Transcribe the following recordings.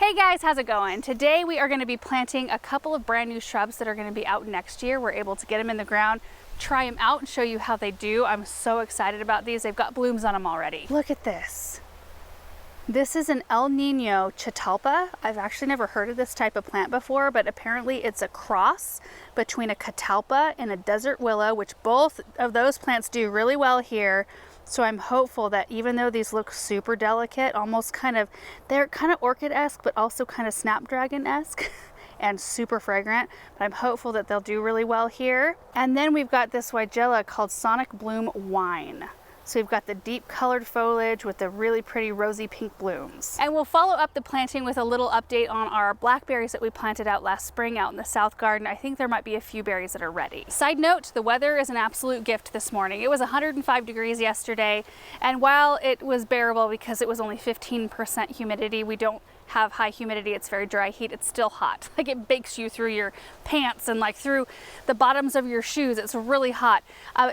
Hey guys, how's it going? Today we are going to be planting a couple of brand new shrubs that are going to be out next year. We're able to get them in the ground, try them out, and show you how they do. I'm so excited about these. They've got blooms on them already. Look at this. This is an El Nino catalpa. I've actually never heard of this type of plant before, but apparently it's a cross between a catalpa and a desert willow, which both of those plants do really well here. So I'm hopeful that even though these look super delicate, they're kind of orchid-esque, but also kind of snapdragon-esque and super fragrant, but I'm hopeful that they'll do really well here. And then we've got this weigela called Sonic Bloom Wine. So we've got the deep colored foliage with the really pretty rosy pink blooms. And we'll follow up the planting with a little update on our blackberries that we planted out last spring out in the south garden. I think there might be a few berries that are ready. Side note, the weather is an absolute gift this morning. It was 105 degrees yesterday, and while it was bearable because it was only 15% humidity, we don't have high humidity, it's very dry heat, it's still hot. Like it bakes you through your pants and like through the bottoms of your shoes. It's really hot.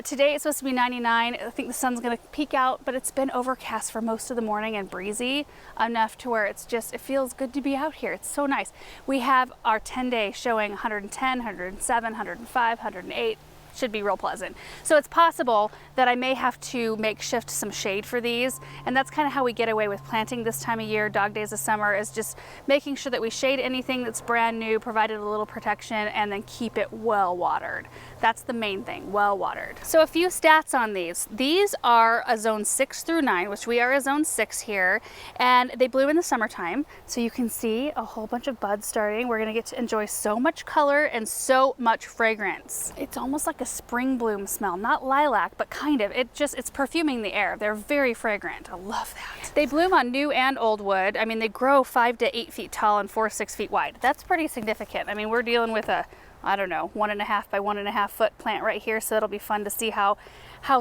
Today it's supposed to be 99. I think the sun's gonna peek out, but it's been overcast for most of the morning and breezy enough to where it feels good to be out here. It's so nice. We have our 10-day showing 110, 107, 105, 108. Should be real pleasant. So it's possible that I may have to makeshift some shade for these, and that's kind of how we get away with planting this time of year, dog days of summer, is just making sure that we shade anything that's brand new, provided a little protection, and then keep it well watered. That's the main thing, well watered. So a few stats on these. These are a zone 6 through 9, which we are a zone 6 here, and they bloom in the summertime. So you can see a whole bunch of buds starting. We're gonna get to enjoy so much color and so much fragrance. It's almost like a spring bloom smell, not lilac, but kind of. It's perfuming the air. They're very fragrant. I love that. They bloom on new and old wood. I mean, they grow 5 to 8 feet tall and 4 to 6 feet wide. That's pretty significant. I mean, we're dealing with a, I don't know, 1.5 by 1.5 foot plant right here, so it'll be fun to see how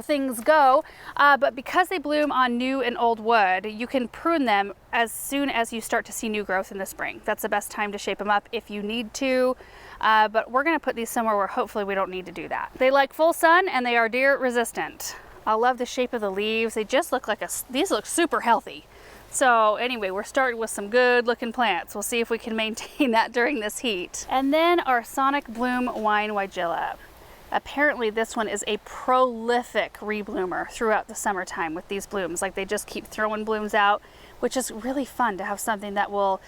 things go. But because they bloom on new and old wood, you can prune them as soon as you start to see new growth in the spring. That's the best time to shape them up if you need to. But we're gonna put these somewhere where hopefully we don't need to do that. They like full sun and they are deer resistant. I love the shape of the leaves. They just look like these look super healthy. So anyway, we're starting with some good looking plants. We'll see if we can maintain that during this heat. And then our Sonic Bloom Wine Weigela. Apparently this one is a prolific rebloomer throughout the summertime with these blooms. Like they just keep throwing blooms out, which is really fun to have something that will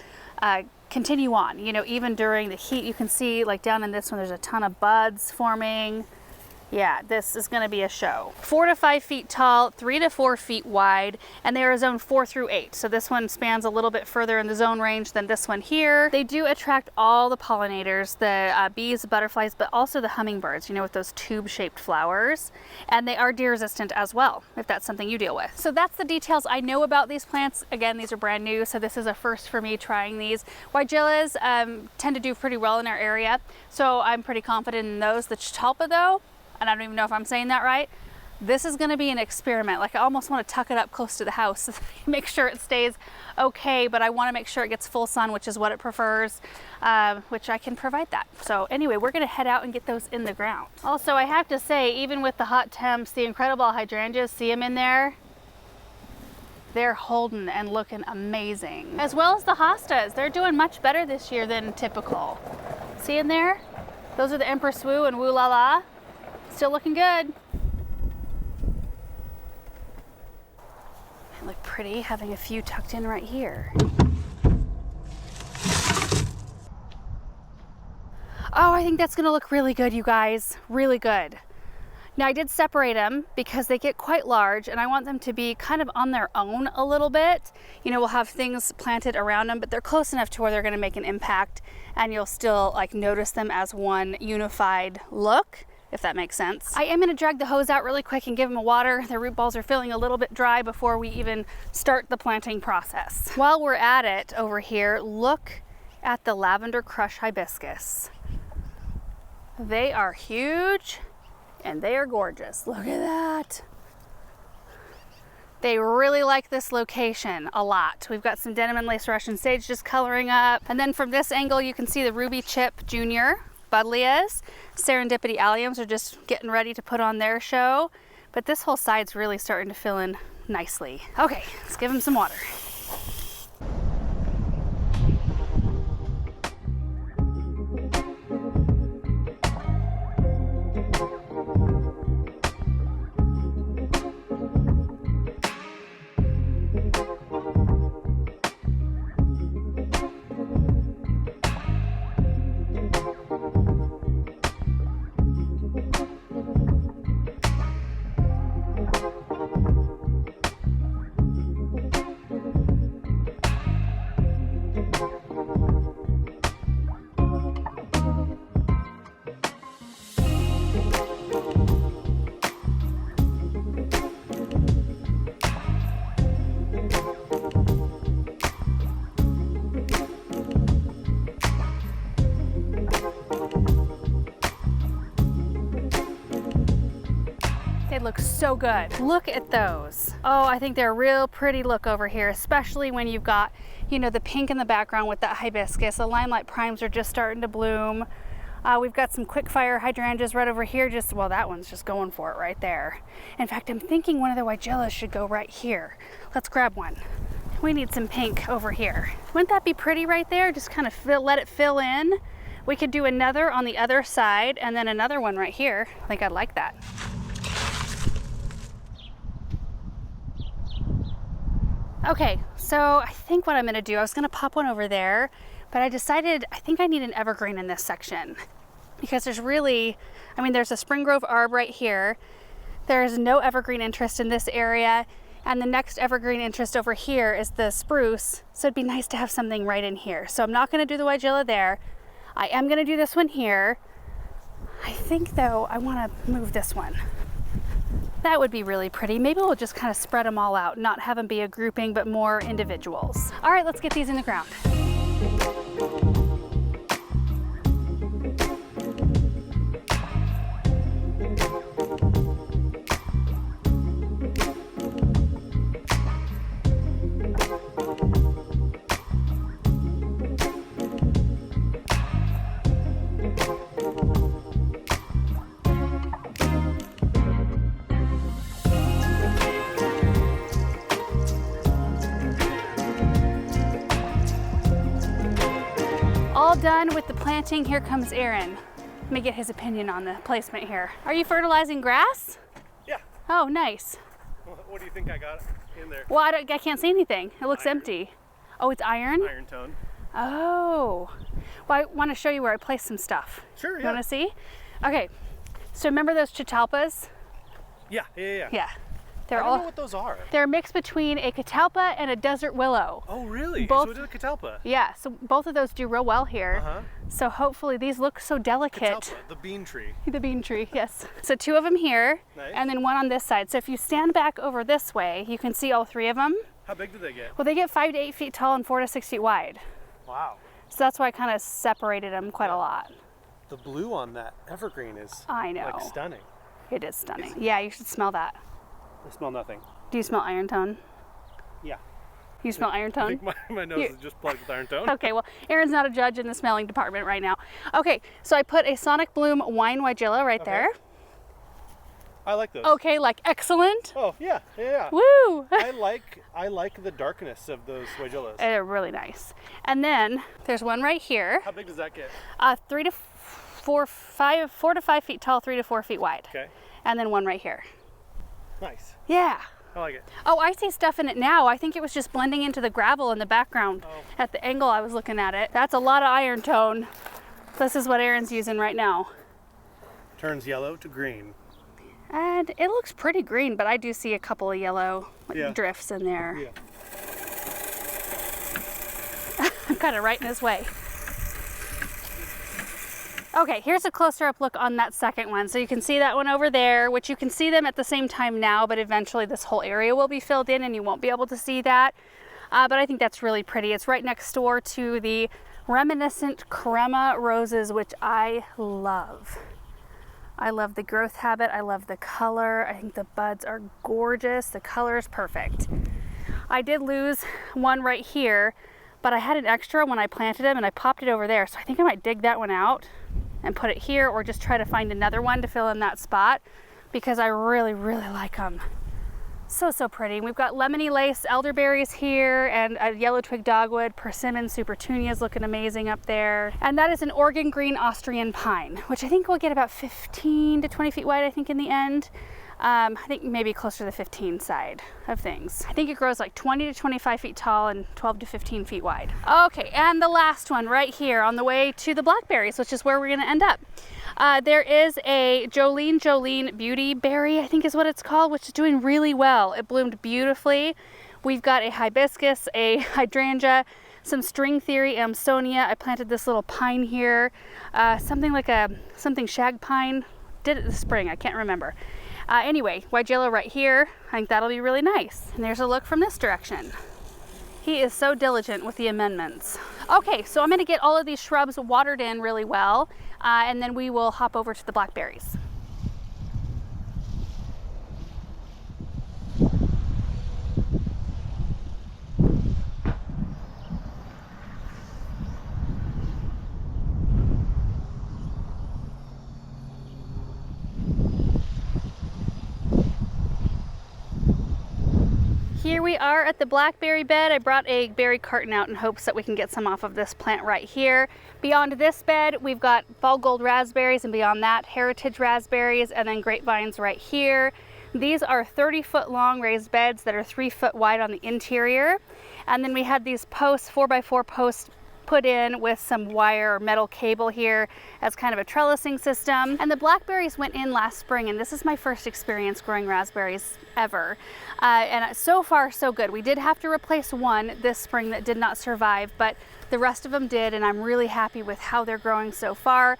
continue on. You know, even during the heat, you can see like down in this one, there's a ton of buds forming. Yeah, this is going to be a show. 4 to 5 feet tall, 3 to 4 feet wide, and they are zone 4 through 8. So this one spans a little bit further in the zone range than this one here. They do attract all the pollinators, the bees, the butterflies, but also the hummingbirds, you know, with those tube-shaped flowers. And they are deer resistant as well, if that's something you deal with. So that's the details I know about these plants. Again, these are brand new, so this is a first for me trying these. Weigelas tend to do pretty well in our area, so I'm pretty confident in those. The catalpa though, and I don't even know if I'm saying that right, this is going to be an experiment. Like I almost want to tuck it up close to the house, make sure it stays okay, but I want to make sure it gets full sun, which is what it prefers, which I can provide that. So anyway, we're going to head out and get those in the ground. Also, I have to say, even with the hot temps, the incredible hydrangeas, see them in there? They're holding and looking amazing. As well as the hostas. They're doing much better this year than typical. See in there? Those are the Empress Wu and Wu La La. Still looking good. They look pretty, having a few tucked in right here. Oh, I think that's gonna look really good, you guys. Really good. Now I did separate them because they get quite large and I want them to be kind of on their own a little bit. You know, we'll have things planted around them, but they're close enough to where they're gonna make an impact and you'll still like notice them as one unified look, if that makes sense. I am gonna drag the hose out really quick and give them a water. Their root balls are feeling a little bit dry before we even start the planting process. While we're at it over here, look at the lavender crush hibiscus. They are huge and they are gorgeous. Look at that. They really like this location a lot. We've got some denim and lace Russian sage just coloring up. And then from this angle, you can see the Ruby Chip Jr. Buddleias. Serendipity alliums are just getting ready to put on their show. But this whole side's really starting to fill in nicely. Okay, let's give them some water. They look so good. Look at those. Oh, I think they're a real pretty look over here, especially when you've got, you know, the pink in the background with that hibiscus. The limelight primes are just starting to bloom. We've got some quick fire hydrangeas right over here. Well, that one's just going for it right there. In fact, I'm thinking one of the weigelas should go right here. Let's grab one. We need some pink over here. Wouldn't that be pretty right there? Just kind of let it fill in. We could do another on the other side and then another one right here. I think I'd like that. Okay, so I think what I'm gonna do, I was gonna pop one over there, but I decided I think I need an evergreen in this section because there's really, I mean, there's a Spring Grove Arb right here. There's no evergreen interest in this area, and the next evergreen interest over here is the spruce, so it'd be nice to have something right in here. So I'm not gonna do the weigela there. I am gonna do this one here. I think though, I wanna move this one. That would be really pretty. Maybe we'll just kind of spread them all out, not have them be a grouping, but more individuals. All right, let's get these in the ground. All done with the planting. Here comes Aaron. Let me get his opinion on the placement here. Are you fertilizing grass? Yeah. Oh, nice. What do you think I got in there? Well, I can't see anything. It looks empty. Oh, it's iron? Iron tone. Oh. Well, I want to show you where I placed some stuff. Sure, yeah. You want to see? Okay. So remember those catalpas? Yeah. Yeah. I don't know what those are. They're a mix between a catalpa and a desert willow. Oh, really? Both, so it is a catalpa. Yeah, so both of those do real well here. So hopefully these look so delicate. Catalpa, the bean tree. The bean tree, yes. So 2 of them here, nice. And then 1 on this side. So if you stand back over this way, you can see all 3 of them. How big do they get? Well, they get 5 to 8 feet tall and 4 to 6 feet wide. Wow. So that's why I kind of separated them quite a lot. The blue on that evergreen is I know. Like stunning. It is stunning. Yeah, you should smell that. I smell nothing. Do you smell iron tone? Yeah. You smell iron tone? I think my nose is just plugged with iron tone. Okay, well, Aaron's not a judge in the smelling department right now. Okay, so I put a Sonic Bloom wine weigela right there. I like those. Okay, like excellent. Oh, yeah. Woo! I like the darkness of those weigelas. They're really nice. And then there's one right here. How big does that get? 4 to 5 feet tall, 3 to 4 feet wide. Okay. And then one right here. Nice. Yeah. I like it. Oh, I see stuff in it now. I think it was just blending into the gravel in the background at the angle I was looking at it. That's a lot of iron tone. This is what Aaron's using right now. Turns yellow to green. And it looks pretty green, but I do see a couple of yellow drifts in there. Yeah. I'm kind of right in his way. Okay, here's a closer up look on that second one. So you can see that one over there, which you can see them at the same time now, but eventually this whole area will be filled in and you won't be able to see that. But I think that's really pretty. It's right next door to the reminiscent crema roses, which I love. I love the growth habit. I love the color. I think the buds are gorgeous. The color is perfect. I did lose one right here, but I had an extra when I planted them and I popped it over there. So I think I might dig that one out and put it here, or just try to find another one to fill in that spot because I really, really like them. So pretty. We've got lemony lace elderberries here and a yellow twig dogwood. Persimmon supertunias looking amazing up there. And that is an Oregon green Austrian pine, which I think will get about 15 to 20 feet wide, I think, in the end. I think maybe closer to the 15 side of things. I think it grows like 20 to 25 feet tall and 12 to 15 feet wide. Okay, and the last one right here on the way to the blackberries, which is where we're gonna end up. There is a Jolene Beauty Berry, I think is what it's called, which is doing really well. It bloomed beautifully. We've got a hibiscus, a hydrangea, some string theory, Amsonia. I planted this little pine here, something like something shag pine. Did it this spring, I can't remember. Anyway, weigela right here. I think that'll be really nice. And there's a look from this direction. He is so diligent with the amendments. Okay, so I'm gonna get all of these shrubs watered in really well, and then we will hop over to the blackberries. Here we are at the blackberry bed. I brought a berry carton out in hopes that we can get some off of this plant right here. Beyond this bed, we've got fall gold raspberries, and beyond that, heritage raspberries, and then grapevines right here. These are 30-foot long raised beds that are 3 foot wide on the interior. And then we had these posts, 4x4 posts, put in with some wire or metal cable here as kind of a trellising system. And the blackberries went in last spring, and this is my first experience growing raspberries ever. And so far, so good. We did have to replace one this spring that did not survive, but the rest of them did, and I'm really happy with how they're growing so far.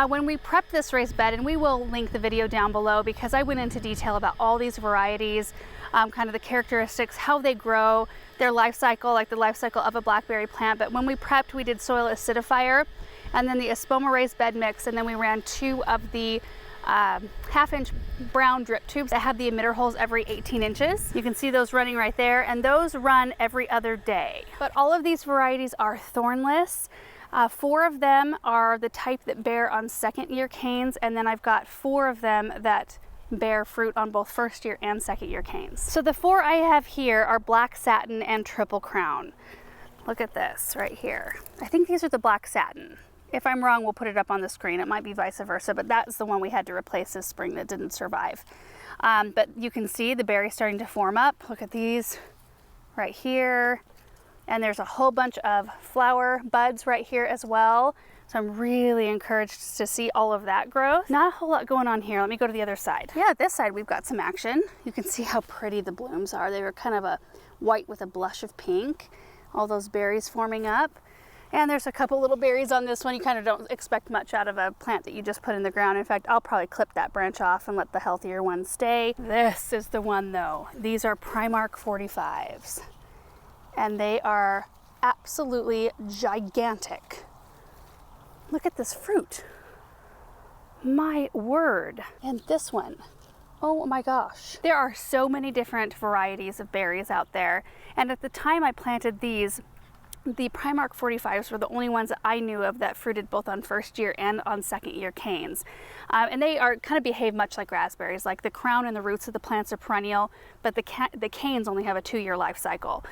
When we prepped this raised bed, and we will link the video down below because I went into detail about all these varieties, kind of the characteristics, how they grow, their life cycle, like the life cycle of a blackberry plant. But when we prepped, we did soil acidifier and then the espoma raised bed mix, and then we ran 2 of the half-inch brown drip tubes that have the emitter holes every 18 inches. You can see those running right there, and those run every other day. But all of these varieties are thornless. 4 of them are the type that bear on second-year canes, and then I've got 4 of them that bear fruit on both first-year and second-year canes. So the 4 I have here are black satin and triple crown. Look at this right here. I think these are the black satin. If I'm wrong, we'll put it up on the screen. It might be vice versa, but that's the one we had to replace this spring that didn't survive. But you can see the berries starting to form up. Look at these right here. And there's a whole bunch of flower buds right here as well. So I'm really encouraged to see all of that growth. Not a whole lot going on here. Let me go to the other side. Yeah, this side we've got some action. You can see how pretty the blooms are. They were kind of a white with a blush of pink. All those berries forming up. And there's a couple little berries on this one. You kind of don't expect much out of a plant that you just put in the ground. In fact, I'll probably clip that branch off and let the healthier ones stay. This is the one though. These are Primark 45s. And they are absolutely gigantic. Look at this fruit. My word. And this one. Oh my gosh. There are so many different varieties of berries out there. And at the time I planted these, the Primark 45s were the only ones that I knew of that fruited both on first year and on second year canes. And they are kind of behave much like raspberries. Like the crown and the roots of the plants are perennial, but the canes only have a 2-year life cycle.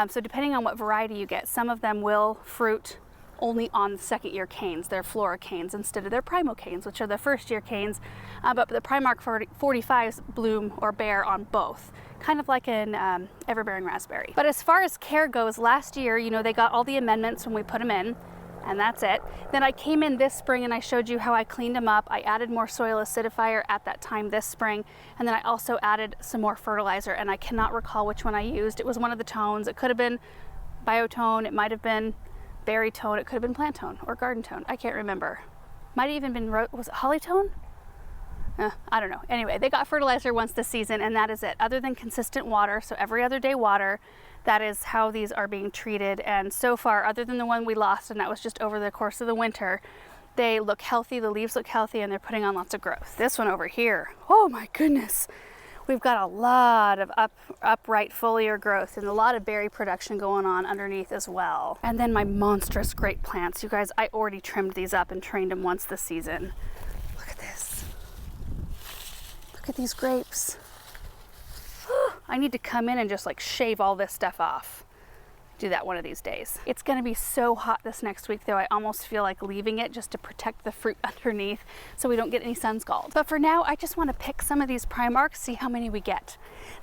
So depending on what variety you get, some of them will fruit only on the second year canes. They're flora canes instead of their primo canes, which are the first year canes. But the Primark 45s bloom or bear on both, kind of like an everbearing raspberry. But as far as care goes, last year, you know, they got all the amendments when we put them in, and that's it. Then I came in this spring and I showed you how I cleaned them up. I added more soil acidifier at that time this spring, and then I also added some more fertilizer, and I cannot recall which one I used. It was one of the tones. It could have been biotone, it might have been berry tone, it could have been plant tone or garden tone. I can't remember. Might have even been, was it holly tone? I don't know. Anyway, they got fertilizer once this season, and that is it. Other than consistent water, so every other day water, that is how these are being treated. And so far, other than the one we lost, and that was just over the course of the winter, they look healthy, the leaves look healthy, and they're putting on lots of growth. This one over here, oh my goodness. We've got a lot of upright foliar growth and a lot of berry production going on underneath as well. And then my monstrous grape plants. You guys, I already trimmed these up and trained them once this season. Look at this. Look at these grapes. I need to come in and just like shave all this stuff off. Do that one of these days. It's gonna be so hot this next week though, I almost feel like leaving it just to protect the fruit underneath so we don't get any sun scald. But for now, I just wanna pick some of these Primarks, see how many we get.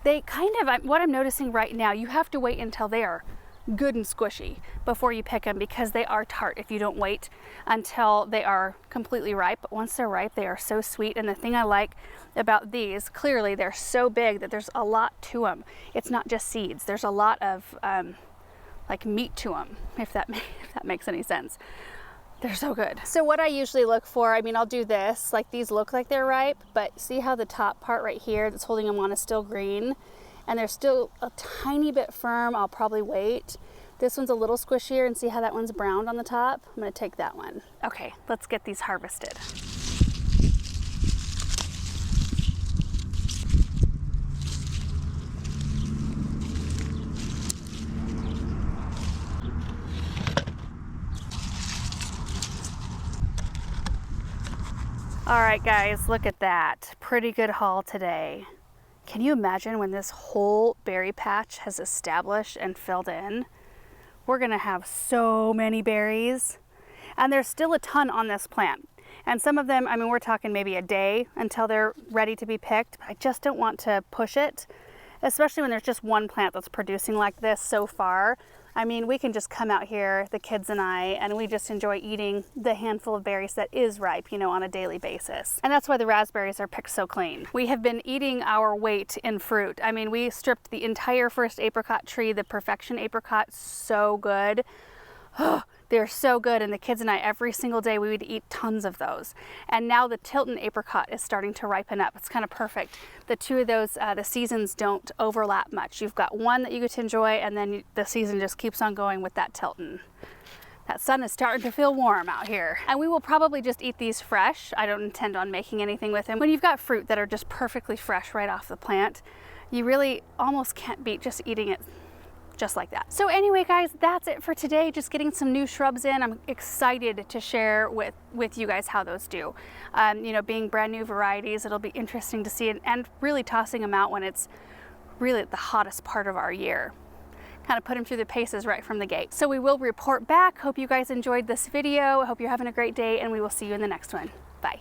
They kind of, what I'm noticing right now, you have to wait until they are good and squishy before you pick them because they are tart if you don't wait until they are completely ripe. But once they're ripe, they are so sweet. And the thing I like about these, clearly they're so big that there's a lot to them. It's not just seeds. There's a lot of like meat to them, if that makes any sense. They're so good. So what I usually look for, I mean, I'll do this, like these look like they're ripe, but see how the top part right here that's holding them on is still green, and they're still a tiny bit firm. I'll probably wait. This one's a little squishier, and see how that one's browned on the top? I'm gonna take that one. Okay, let's get these harvested. All right, guys, look at that. Pretty good haul today. Can you imagine when this whole berry patch has established and filled in? We're gonna have so many berries. And there's still a ton on this plant. And some of them, I mean, we're talking maybe a day until they're ready to be picked. I just don't want to push it, especially when there's just one plant that's producing like this so far. I mean, we can just come out here, the kids and I, and we just enjoy eating the handful of berries that is ripe, you know, on a daily basis. And that's why the raspberries are picked so clean. We have been eating our weight in fruit. I mean, we stripped the entire first apricot tree, the Perfection apricot, so good. Oh, they're so good, and the kids and I, every single day, we would eat tons of those. And now the Tilton apricot is starting to ripen up. It's kind of perfect. The two of those, the seasons don't overlap much. You've got one that you get to enjoy, and then the season just keeps on going with that Tilton. That sun is starting to feel warm out here. And we will probably just eat these fresh. I don't intend on making anything with them. When you've got fruit that are just perfectly fresh right off the plant, you really almost can't beat just eating it just like that. So anyway, guys, that's it for today. Just getting some new shrubs in. I'm excited to share with you guys how those do. You know, being brand new varieties, it'll be interesting to see, and really tossing them out when it's really the hottest part of our year. Kind of put them through the paces right from the gate. So we will report back. Hope you guys enjoyed this video. I hope you're having a great day, and we will see you in the next one. Bye.